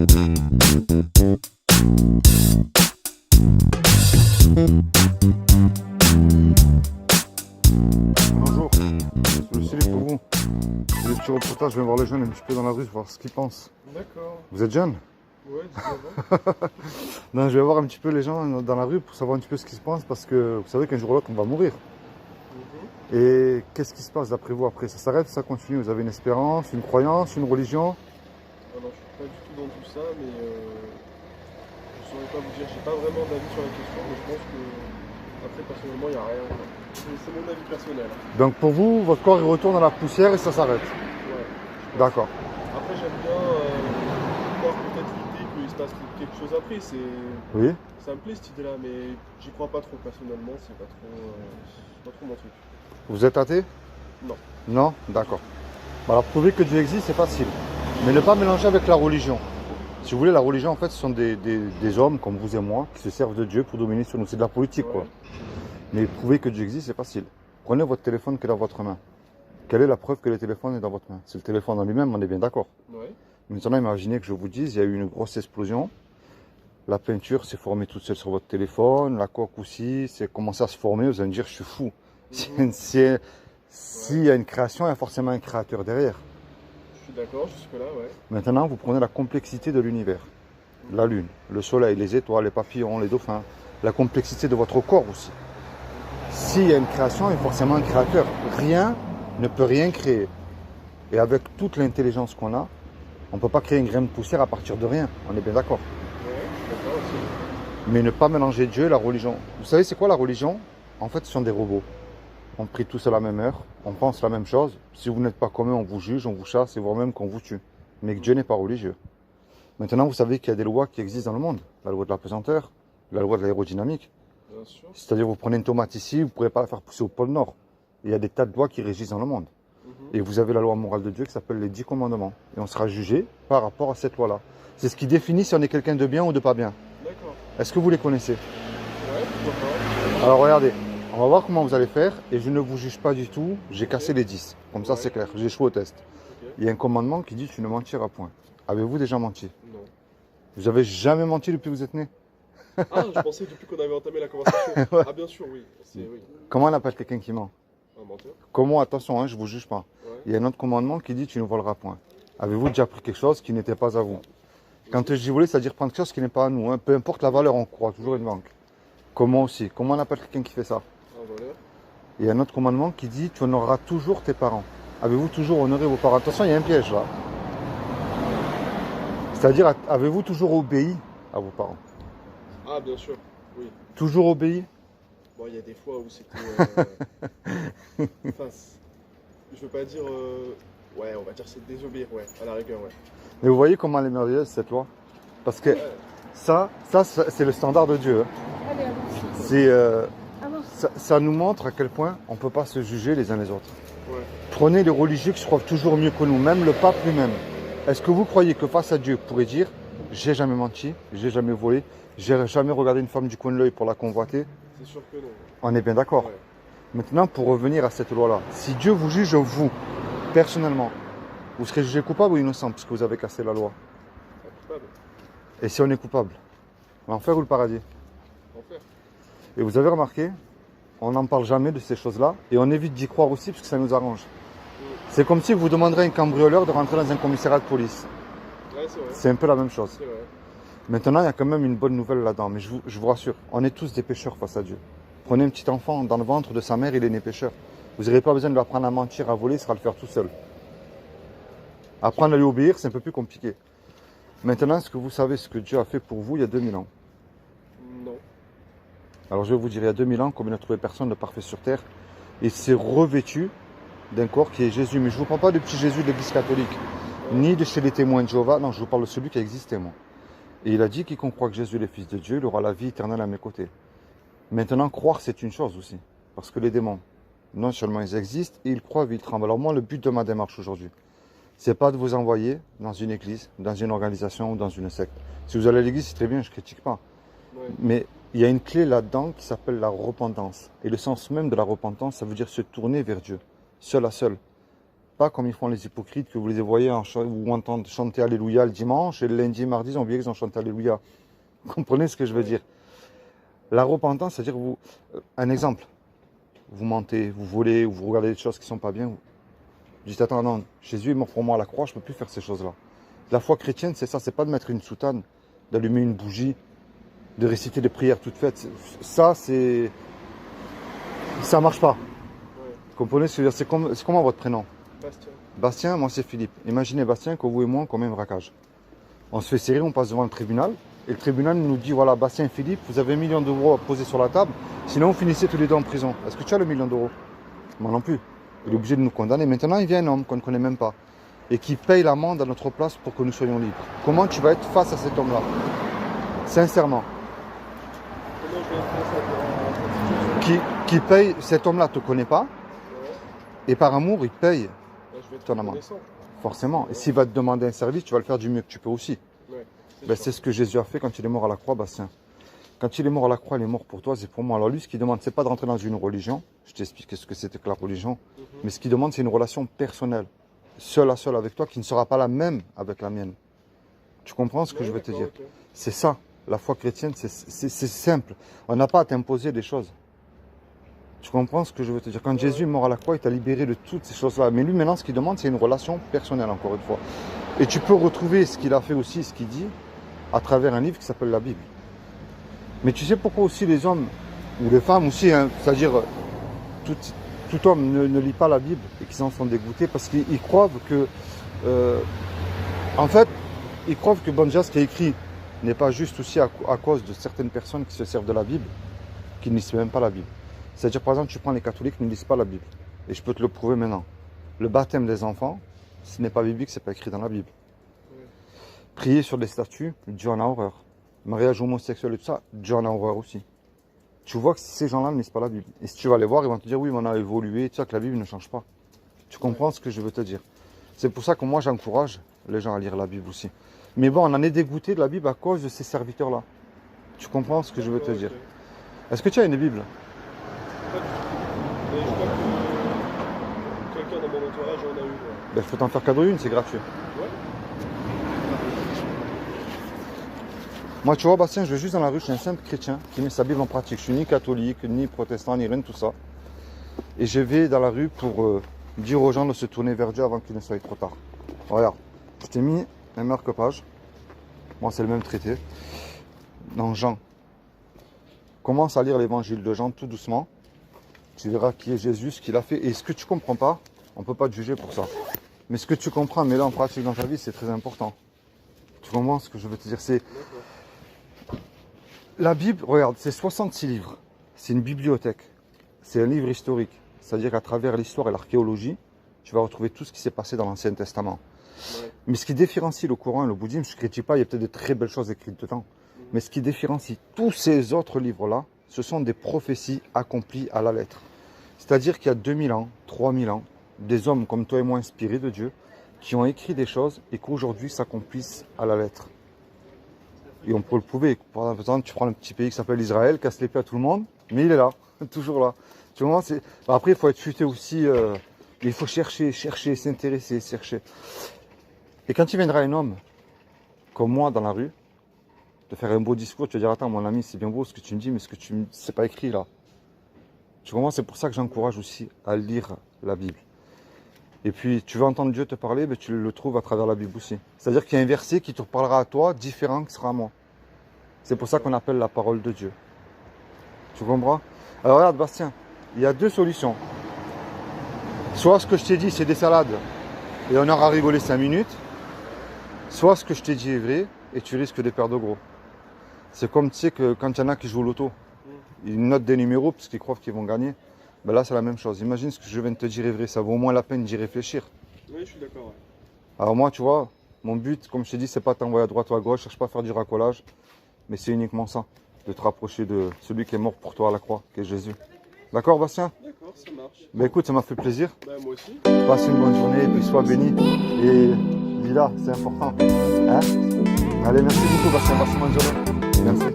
Bonjour, je suis pour vous. C'est des petits reportages, je vais voir les jeunes un petit peu dans la rue, voir ce qu'ils pensent. D'accord. Vous êtes jeune? Ouais, 19 ans. Non, je vais voir un petit peu les gens dans la rue pour savoir un petit peu ce qui se passe parce que vous savez qu'un jour ou l'autre on va mourir. Et qu'est-ce qui se passe d'après vous après? Ça s'arrête ou ça continue? Vous avez une espérance, une croyance, une religion? Alors, je suis pas du tout dans tout ça, mais je saurais pas vous dire. J'ai pas vraiment d'avis sur la question, mais je pense que après personnellement, il n'y a rien. C'est mon avis personnel. Donc pour vous, votre corps il retourne à la poussière et ça s'arrête? Ouais. D'accord. Après, j'aime bien voir peut-être l'idée qu'il se passe quelque chose après. Oui? Ça me plaît cette idée-là, mais j'y crois pas trop personnellement. C'est pas trop mon truc. Vous êtes athée? Non. Non? D'accord. Alors prouver que Dieu existe, c'est facile. Mais ne pas mélanger avec la religion. Si vous voulez, la religion, en fait, ce sont des hommes comme vous et moi qui se servent de Dieu pour dominer sur nous. C'est de la politique, quoi. Mais prouver que Dieu existe, c'est facile. Prenez votre téléphone qui est dans votre main. Quelle est la preuve que le téléphone est dans votre main? C'est le téléphone en lui-même, on est bien d'accord. Ouais. Maintenant, imaginez que je vous dise, il y a eu une grosse explosion. La peinture s'est formée toute seule sur votre téléphone. La coque aussi, c'est commencé à se former. Vous allez me dire, je suis fou. S'il y a une création, il y a forcément un créateur derrière. Je suis d'accord, jusque-là, ouais. Maintenant, vous prenez la complexité de l'univers. La lune, le soleil, les étoiles, les papillons, les dauphins. La complexité de votre corps aussi. S'il y a une création, il y a forcément un créateur. Rien ne peut rien créer. Et avec toute l'intelligence qu'on a, on ne peut pas créer une graine de poussière à partir de rien. On est bien d'accord. Ouais, je suis d'accord aussi. Mais ne pas mélanger Dieu et la religion. Vous savez, c'est quoi la religion? En fait, ce sont des robots. On prie tous à la même heure, on pense la même chose. Si vous n'êtes pas comme eux, on vous juge, on vous chasse et voire même qu'on vous tue. Mais que Dieu n'est pas religieux. Maintenant, vous savez qu'il y a des lois qui existent dans le monde. La loi de la pesanteur, la loi de l'aérodynamique. Bien sûr. C'est-à-dire, vous prenez une tomate ici, vous ne pourrez pas la faire pousser au pôle Nord. Il y a des tas de lois qui régissent dans le monde. Et vous avez la loi morale de Dieu qui s'appelle les 10 commandements. Et on sera jugé par rapport à cette loi-là. C'est ce qui définit si on est quelqu'un de bien ou de pas bien. D'accord. Est-ce que vous les connaissez? Ouais, pourquoi pas. Alors regardez, on va voir comment vous allez faire. Et je ne vous juge pas du tout. J'ai cassé les 10. Comme ça, Ouais. c'est clair. J'ai échoué au test. Ok. Il y a un commandement qui dit tu ne mentiras point. Avez-vous déjà menti? Non. Vous avez jamais menti depuis que vous êtes né? Ah, je pensais depuis qu'on avait entamé la conversation. Ouais. Ah, bien sûr, oui. Oui. Comment on appelle quelqu'un qui ment? Un menteur. Comment? Attention, hein, je ne vous juge pas. Ouais. Il y a un autre commandement qui dit tu ne voleras point. Avez-vous déjà pris quelque chose qui n'était pas à vous? Quand je dis voler, c'est-à-dire prendre quelque chose qui n'est pas à nous. Hein. Peu importe la valeur, on croit toujours une banque. Comment aussi? Comment on appelle quelqu'un qui fait ça? Un voleur. Il y a un autre commandement qui dit tu honoreras toujours tes parents. Avez-vous toujours honoré vos parents? Attention, il y a un piège là. C'est-à-dire, avez-vous toujours obéi à vos parents? Ah, bien sûr, oui. Toujours obéi? Bon, il y a des fois où c'était. Enfin, je veux pas dire. Ouais, on va dire c'est désobéir, ouais, à la rigueur, ouais. Mais vous voyez comment elle est merveilleuse cette loi? Parce que Ouais. ça c'est le standard de Dieu. Hein. Allez, avance. C'est, ça nous montre à quel point on ne peut pas se juger les uns les autres. Ouais. Prenez les religieux qui se croient toujours mieux que nous, même le pape lui-même. Est-ce que vous croyez que face à Dieu, vous pourrez dire j'ai jamais menti, j'ai jamais volé, j'ai jamais regardé une femme du coin de l'œil pour la convoiter? C'est sûr que non. On est bien d'accord. Ouais. Maintenant, pour revenir à cette loi-là, si Dieu vous juge, vous, personnellement, vous serez jugé coupable ou innocent puisque vous avez cassé la loi? Pas coupable. Et si on est coupable, l'enfer ou le paradis? Enfer. Et vous avez remarqué, on n'en parle jamais de ces choses-là et on évite d'y croire aussi parce que ça nous arrange. C'est comme si vous demanderez à un cambrioleur de rentrer dans un commissariat de police. Ouais, c'est vrai. C'est un peu la même chose. C'est vrai. Maintenant, il y a quand même une bonne nouvelle là-dedans, mais je vous rassure, on est tous des pécheurs face à Dieu. Prenez un petit enfant dans le ventre de sa mère, il est né pécheur. Vous n'aurez pas besoin de lui apprendre à mentir, à voler, il sera le faire tout seul. Apprendre à lui obéir, c'est un peu plus compliqué. Maintenant, est-ce que vous savez ce que Dieu a fait pour vous il y a 2000 ans? Non. Alors je vais vous dire, il y a 2000 ans, comme il n'a trouvé personne de parfait sur terre, il s'est revêtu d'un corps qui est Jésus. Mais je ne vous parle pas du petit Jésus de l'église catholique, ni de chez les témoins de Jéhovah, non, je vous parle de celui qui a existé, moi. Et il a dit, quiconque croit que Jésus est le Fils de Dieu, il aura la vie éternelle à mes côtés. Maintenant, croire, c'est une chose aussi. Parce que les démons, non seulement ils existent, et ils croient, ils tremblent. Alors moi, le but de ma démarche aujourd'hui, c'est pas de vous envoyer dans une église, dans une organisation ou dans une secte. Si vous allez à l'église, c'est très bien, je ne critique pas. Ouais. Mais il y a une clé là-dedans qui s'appelle la repentance. Et le sens même de la repentance, ça veut dire se tourner vers Dieu, seul à seul. Pas comme ils font les hypocrites que vous les voyez ou entendre chanter Alléluia le dimanche et le lundi, mardi, ils ont oublié qu'ils ont chanté Alléluia. Vous comprenez ce que je veux dire? La repentance, c'est-à-dire vous, un exemple, vous mentez, vous volez, ou vous regardez des choses qui ne sont pas bien. Vous dites attends, non, Jésus est mort pour moi à la croix, je ne peux plus faire ces choses-là. La foi chrétienne, c'est ça, c'est pas de mettre une soutane, d'allumer une bougie, de réciter des prières toutes faites. Ça, ça marche pas. Vous comprenez ce que je veux dire? C'est comment votre prénom? Bastien. Bastien, moi c'est Philippe. Imaginez Bastien que vous et moi on commet un braquage. On se fait serrer, on passe devant le tribunal. Et le tribunal nous dit, voilà, Bastien et Philippe, vous avez 1 million d'euros à poser sur la table, sinon vous finissez tous les deux en prison. Est-ce que tu as le 1 million d'euros? Moi non plus. Il est obligé de nous condamner. Maintenant, il vient un homme qu'on ne connaît même pas et qui paye l'amende à notre place pour que nous soyons libres. Comment tu vas être face à cet homme-là? Sincèrement. Comment je vais être face à la Qui paye, cet homme-là ne te connaît pas, et par amour, il paye je vais être ton amende. reconnaissant. Forcément. Et s'il va te demander un service, tu vas le faire du mieux que tu peux aussi. Ouais, C'est ce que Jésus a fait quand il est mort à la croix, Bastien. Quand il est mort à la croix, il est mort pour toi, c'est pour moi. Alors lui, ce qu'il demande, c'est pas de rentrer dans une religion. Je t'explique ce que c'était que la religion. Mais ce qu'il demande, c'est une relation personnelle. Seul à seul avec toi, qui ne sera pas la même avec la mienne. Tu comprends ce que je veux te dire? Okay. C'est ça. La foi chrétienne, c'est simple. On n'a pas à t'imposer des choses. Tu comprends ce que je veux te dire? Quand Jésus est mort à la croix, il t'a libéré de toutes ces choses-là. Mais lui, maintenant, ce qu'il demande, c'est une relation personnelle, encore une fois. Et tu peux retrouver ce qu'il a fait aussi, ce qu'il dit, à travers un livre qui s'appelle la Bible. Mais tu sais pourquoi aussi les hommes, ou les femmes aussi, hein, c'est-à-dire tout homme ne lit pas la Bible et qu'ils en sont dégoûtés parce qu'ils croient que, en fait, ils croient que bon, déjà, ce qui est écrit n'est pas juste aussi à cause de certaines personnes qui se servent de la Bible, qui ne lisent même pas la Bible. C'est-à-dire, par exemple, tu prends les catholiques qui ne lisent pas la Bible. Et je peux te le prouver maintenant. Le baptême des enfants, ce n'est pas biblique, ce n'est pas écrit dans la Bible. Prier sur des statues, Dieu en a horreur. Mariage homosexuel et tout ça, Dieu en a horreur aussi. Tu vois que ces gens-là ne lisent pas la Bible. Et si tu vas les voir, ils vont te dire oui, mais on a évolué, tu sais que la Bible ne change pas. Tu comprends ce que je veux te dire? C'est pour ça que moi, j'encourage les gens à lire la Bible aussi. Mais bon, on en est dégoûté de la Bible à cause de ces serviteurs-là. Tu comprends ce que je veux te dire? Est-ce que tu as une Bible? Pas du tout. Mais je crois que quelqu'un dans mon entourage en a une. Ben, je peux t'en faire cadeau une, c'est gratuit. Ouais. Moi, tu vois, Bastien, je vais juste dans la rue, je suis un simple chrétien qui met sa Bible en pratique. Je suis ni catholique, ni protestant, ni rien de tout ça. Et je vais dans la rue pour dire aux gens de se tourner vers Dieu avant qu'il ne soit trop tard. Regarde, je t'ai mis un marque-page. Moi, c'est le même traité. Dans Jean. Commence à lire l'évangile de Jean tout doucement. Tu verras qui est Jésus, ce qu'il a fait. Et ce que tu ne comprends pas, on ne peut pas te juger pour ça. Mais ce que tu comprends, mets-le en pratique dans ta vie, c'est très important. Tu comprends ce que je veux te dire? C'est la Bible, regarde, c'est 66 livres. C'est une bibliothèque. C'est un livre historique. C'est-à-dire qu'à travers l'histoire et l'archéologie, tu vas retrouver tout ce qui s'est passé dans l'Ancien Testament. Ouais. Mais ce qui différencie le Coran et le bouddhisme, je ne critique pas, il y a peut-être de très belles choses écrites dedans. Mais ce qui différencie tous ces autres livres-là, ce sont des prophéties accomplies à la lettre. C'est-à-dire qu'il y a 2000 ans, 3000 ans, des hommes comme toi et moi inspirés de Dieu, qui ont écrit des choses et qu'aujourd'hui s'accomplissent à la lettre. Et on peut le prouver. Par exemple, tu prends un petit pays qui s'appelle Israël, casse les pieds à tout le monde, mais il est là, toujours là. Tu vois, après, il faut être futé aussi. Il faut chercher, s'intéresser, chercher. Et quand il viendra un homme, comme moi, dans la rue, te faire un beau discours, tu vas dire, attends, mon ami, c'est bien beau ce que tu me dis, mais ce que tu me dis, c'est pas écrit là. Tu comprends? C'est pour ça que j'encourage aussi à lire la Bible. Et puis, tu veux entendre Dieu te parler, ben, tu le trouves à travers la Bible aussi. C'est-à-dire qu'il y a un verset qui te parlera à toi, différent qui sera à moi. C'est pour ça qu'on appelle la parole de Dieu. Tu comprends? Alors regarde, Bastien, il y a deux solutions. Soit ce que je t'ai dit, c'est des salades, et on aura rigolé 5 minutes. Soit ce que je t'ai dit est vrai, et tu risques de perdre gros. C'est comme, tu sais, que quand il y en a qui jouent au loto, ils notent des numéros parce qu'ils croient qu'ils vont gagner. Ben là, c'est la même chose. Imagine ce que je viens de te dire est vrai. Ça vaut au moins la peine d'y réfléchir. Oui, je suis d'accord. Ouais. Alors moi, tu vois, mon but, comme je t'ai dit, c'est pas t'envoyer à droite ou à gauche. Je cherche pas à faire du racolage. Mais c'est uniquement ça. De te rapprocher de celui qui est mort pour toi à la croix, qui est Jésus. D'accord, Bastien? D'accord, ça marche. Ben écoute, ça m'a fait plaisir. Ben moi aussi. Passe une bonne journée et puis sois béni. Et dis-là, c'est important. Hein? Allez, merci beaucoup, Bastien. Passe une bonne journée. Merci.